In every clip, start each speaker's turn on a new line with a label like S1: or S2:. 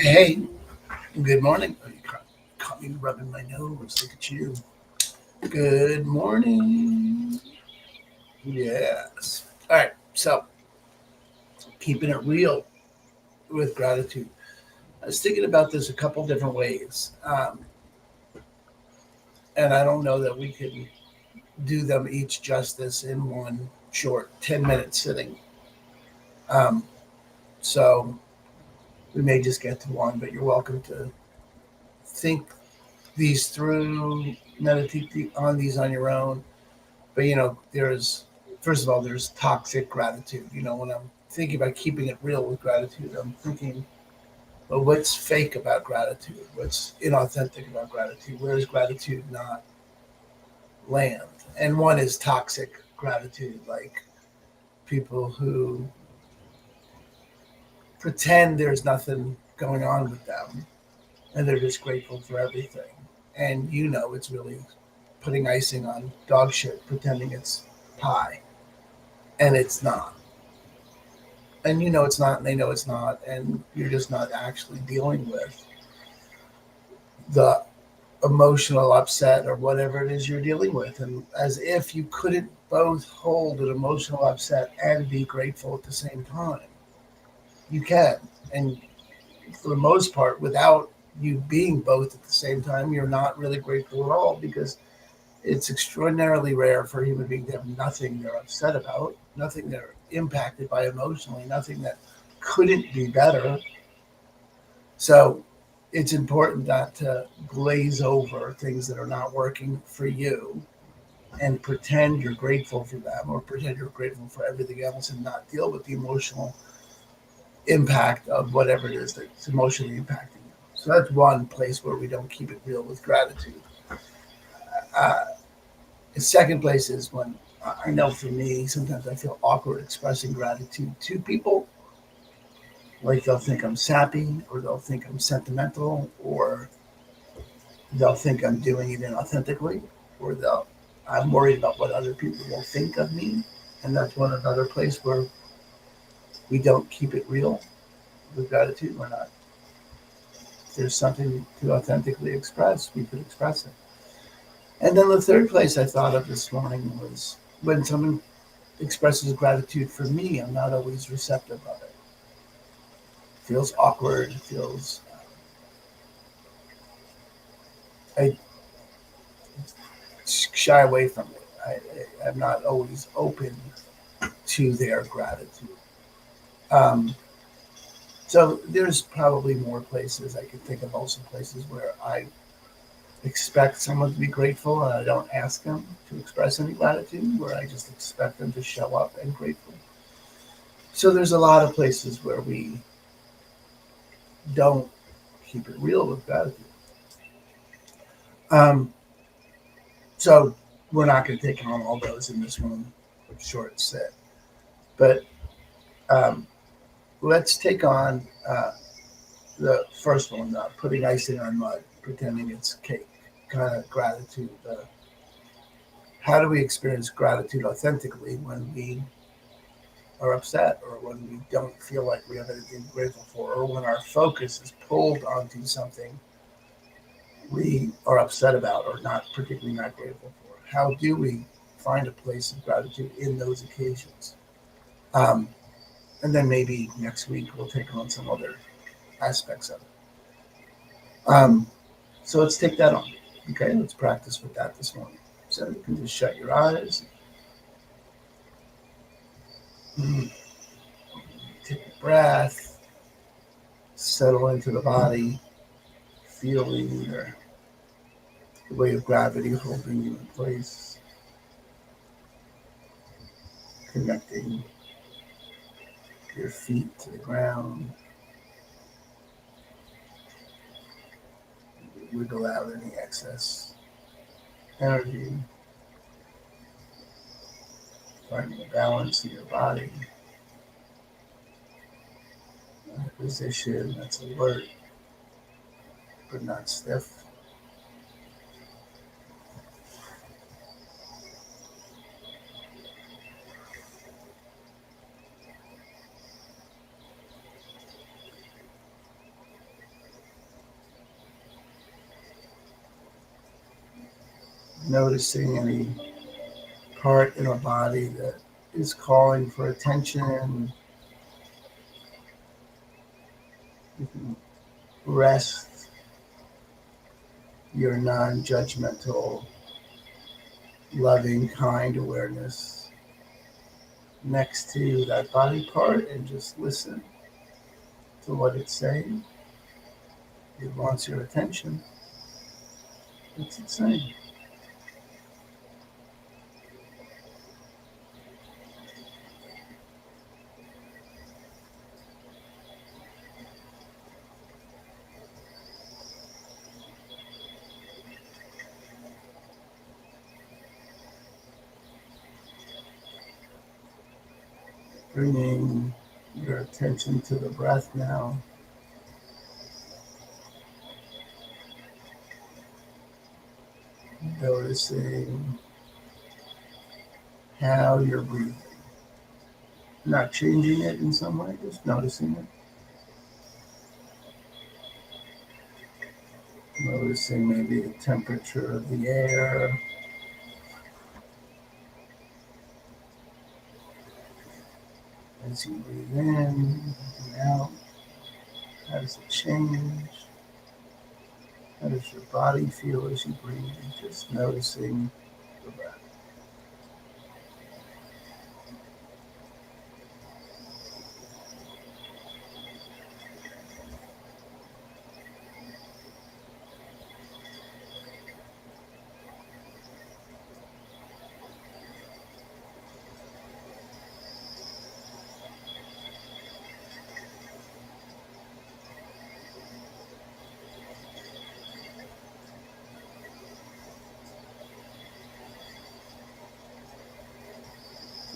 S1: Hey, good morning. Oh, you caught me rubbing my nose. Look at you. Good morning. Yes. All right. So, keeping it real with gratitude. I was thinking about this a couple different ways. And I don't know that we can do them each justice in one short 10-minute sitting. Um, so, we may just get to one, but you're welcome to think these through, meditate on these on your own. But there's first of all, there's toxic gratitude. When I'm thinking about keeping it real with gratitude, I'm thinking, well, what's fake about gratitude? What's inauthentic about gratitude? Where does gratitude not land? And one is toxic gratitude, like people who pretend there's nothing going on with them and they're just grateful for everything. And it's really putting icing on dog shit, pretending it's pie, and it's not. And it's not, and they know it's not, and you're just not actually dealing with the emotional upset or whatever it is you're dealing with. And as if you couldn't both hold an emotional upset and be grateful at the same time. You can. And for the most part, without you being both at the same time, you're not really grateful at all, because it's extraordinarily rare for a human being to have nothing they're upset about, nothing they're impacted by emotionally, nothing that couldn't be better. So it's important not to glaze over things that are not working for you and pretend you're grateful for them, or pretend you're grateful for everything else, and not deal with the emotional impact of whatever it is that's emotionally impacting you. So that's one place where we don't keep it real with gratitude. Uh, the second place is when I know for me, sometimes I feel awkward expressing gratitude to people. Like they'll think I'm sappy, or they'll think I'm sentimental, or they'll think I'm doing it inauthentically, or I'm worried about what other people will think of me. And that's one another place where we don't keep it real with gratitude. We're not, if there's something to authentically express, we could express it. And then the third place I thought of this morning was when someone expresses gratitude for me, I'm not always receptive of it. It feels awkward, it feels, I shy away from it. I'm not always open to their gratitude. Um, so there's probably more places I can think of, also places where I expect someone to be grateful and I don't ask them to express any gratitude, where I just expect them to show up and grateful. So there's a lot of places where we don't keep it real with gratitude. Um, so we're not going to take on all those in this one short set, but um, let's take on the first one, putting icing on mud, pretending it's cake, kind of gratitude. How do we experience gratitude authentically when we are upset, or when we don't feel like we have anything to be grateful for, or when our focus is pulled onto something we are upset about or not particularly not grateful for? How do we find a place of gratitude in those occasions? Um, and then maybe next week we'll take on some other aspects of it. So let's take that on. Okay, let's practice with that this morning. So you can just shut your eyes. Mm, take a breath, settle into the body, feeling the weight of gravity holding you in place, connecting your feet to the ground. Wiggle out any excess energy, finding a balance in your body, a position that's alert but not stiff. noticing any part in our body that is calling for attention. You can rest your non judgmental, loving, kind awareness next to that body part and just listen to what it's saying. It wants your attention. What's it saying? Bringing your attention to the breath now. Noticing how you're breathing. Not changing it in some way, just noticing it. Noticing maybe the temperature of the air. As you breathe in and out, how does it change? How does your body feel as you breathe? Just noticing the breath.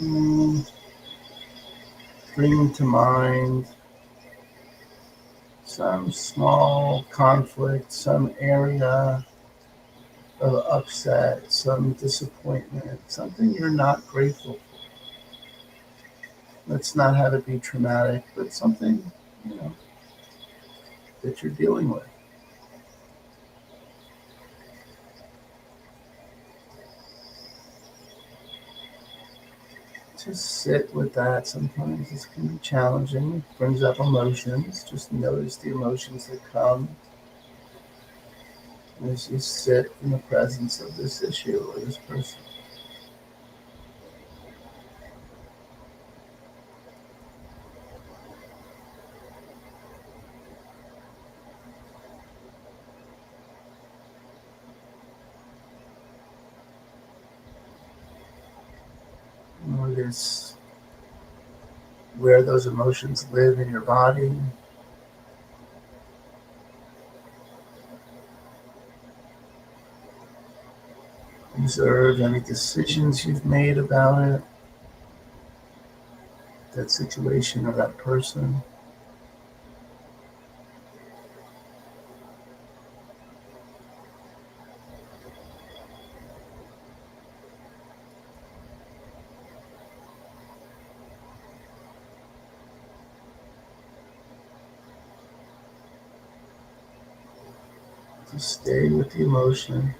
S1: Mm, Bring to mind some small conflict, some area of upset, some disappointment, something you're not grateful for. Let's not have it be traumatic, but something, you know, that you're dealing with. Just sit with that. Sometimes this can be challenging. It brings up emotions. Just notice the emotions that come as you sit in the presence of this issue or this person. Notice where those emotions live in your body. Observe any decisions you've made about it, that situation or that person. Just stay with the emotion.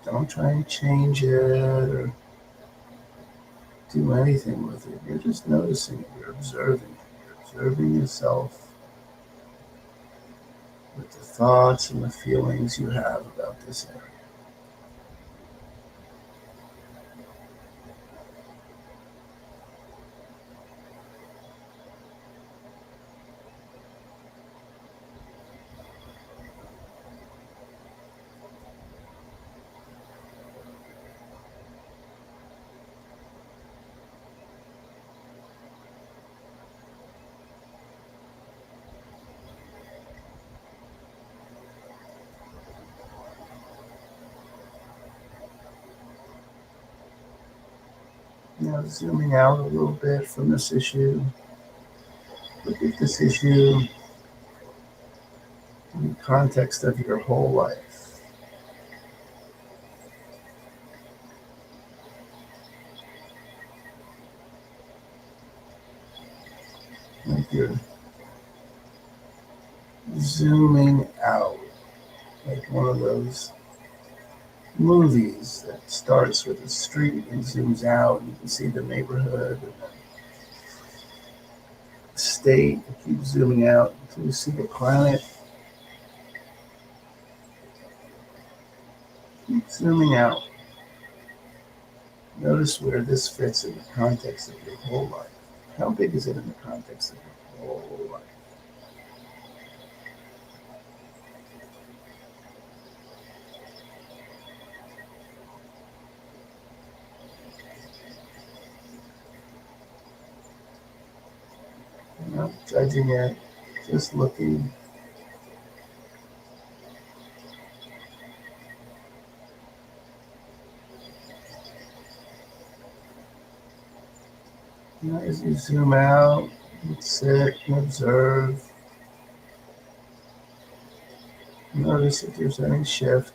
S1: Don't try and change it or do anything with it. You're just noticing it. You're observing it. You're observing yourself with the thoughts and the feelings you have about this area. Now, zooming out a little bit from this issue, look at this issue in the context of your whole life. Like you're zooming out, like one of those movies that starts with a street and zooms out, and you can see the neighborhood and the state. It keeps zooming out until you see the planet. Keep zooming out. Notice where this fits in the context of your whole life. How big is it in the context of your whole life? You're not judging it, just looking. As you zoom out, you sit and observe. Notice if there's any shift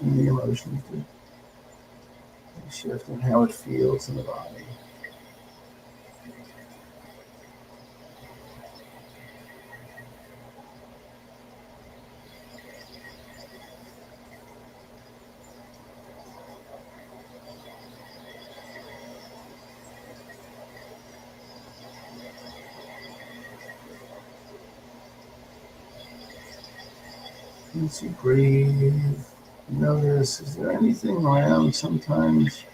S1: in the emotions, any shift in how it feels in the body. As you breathe, notice, is there anything around, sometimes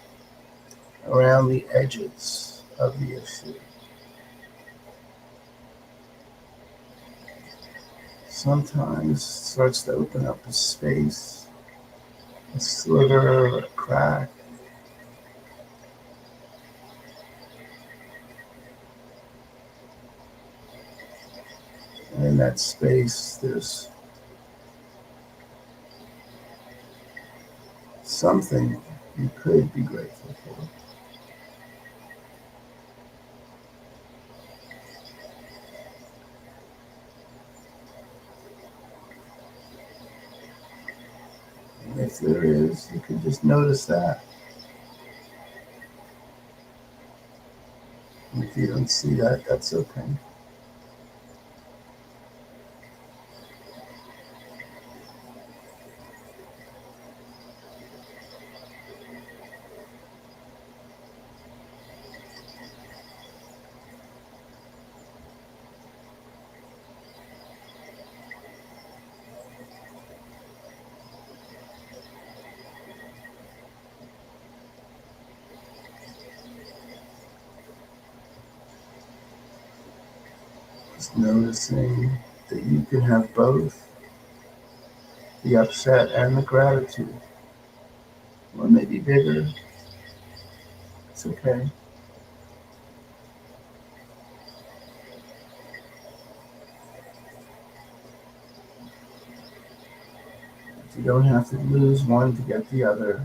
S1: around the edges of the issue? Sometimes it starts to open up a space, a sliver, or a crack. And in that space, there's something you could be grateful for. And if there is, you can just notice that. And if you don't see that, that's okay. Just noticing that you can have both the upset and the gratitude. One may be bigger, it's okay. You don't have to lose one to get the other.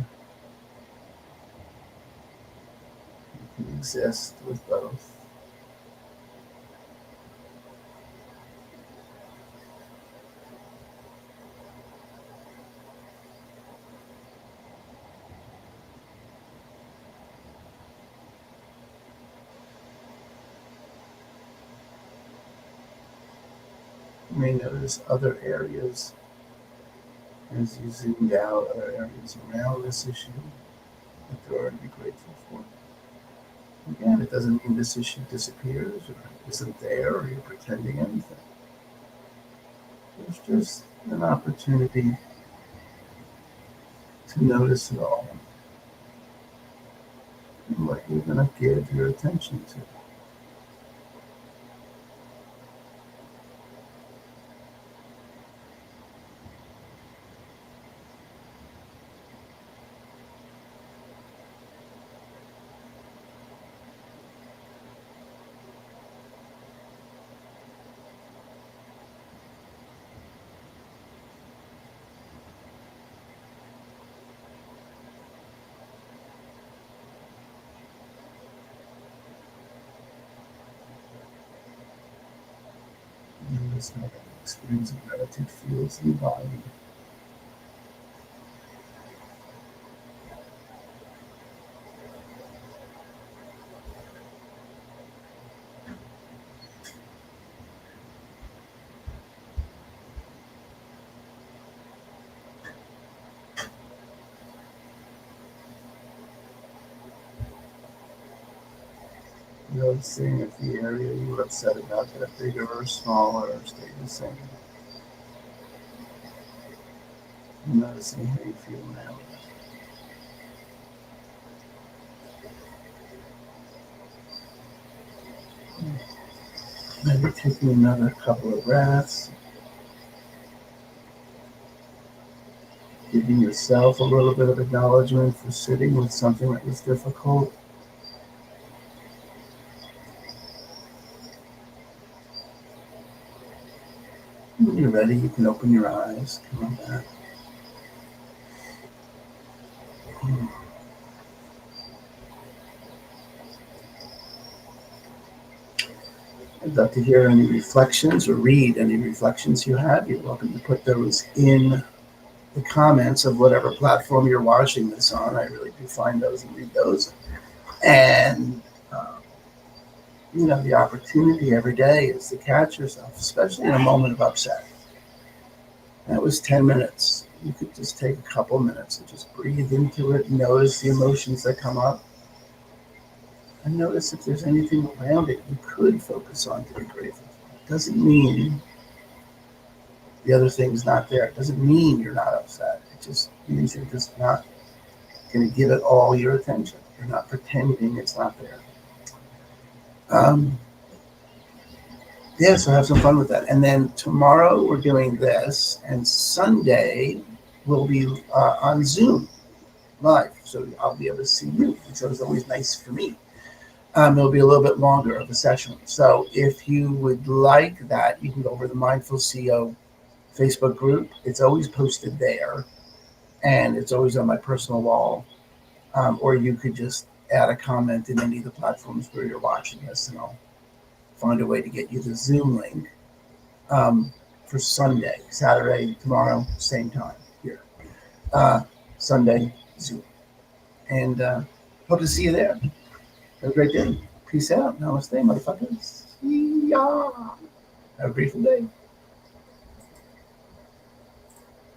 S1: You can exist with both. You may notice other areas as you zoomed out, other areas around this issue that there are to be grateful for. Again, it doesn't mean this issue disappears or isn't there or you're pretending anything. There's just an opportunity to notice it all and what you're going to give your attention to. Notice how that experience of gratitude feels in the body. Noticing if the area you were upset about got bigger or smaller or stayed the same. Noticing how you feel now. Maybe taking another couple of breaths. Giving yourself a little bit of acknowledgement for sitting with something that was difficult. When you're ready, you can open your eyes. Come on back. I'd love to hear any reflections or read any reflections you have. You're welcome to put those in the comments of whatever platform you're watching this on. I really do find those and read those. And, the opportunity every day is to catch yourself, especially in a moment of upset. That was 10 minutes. You could just take a couple minutes and just breathe into it, notice the emotions that come up, and notice if there's anything around it you could focus on to be grateful for. It doesn't mean the other thing's not there. It doesn't mean you're not upset. It just means you're just not going to give it all your attention. You're not pretending it's not there. So have some fun with that. And then tomorrow we're doing this, and Sunday we'll be on Zoom live. So I'll be able to see you, which is always nice for me. It'll be a little bit longer of a session. So if you would like that, you can go over to the Mindful CEO Facebook group. It's always posted there, and it's always on my personal wall. Or you could just add a comment in any of the platforms where you're watching this, and I'll find a way to get you the Zoom link for Sunday. Saturday, tomorrow, same time here. Sunday, Zoom. And hope to see you there. Have a great day. Peace out. Namaste, motherfuckers. See ya. Have a beautiful day.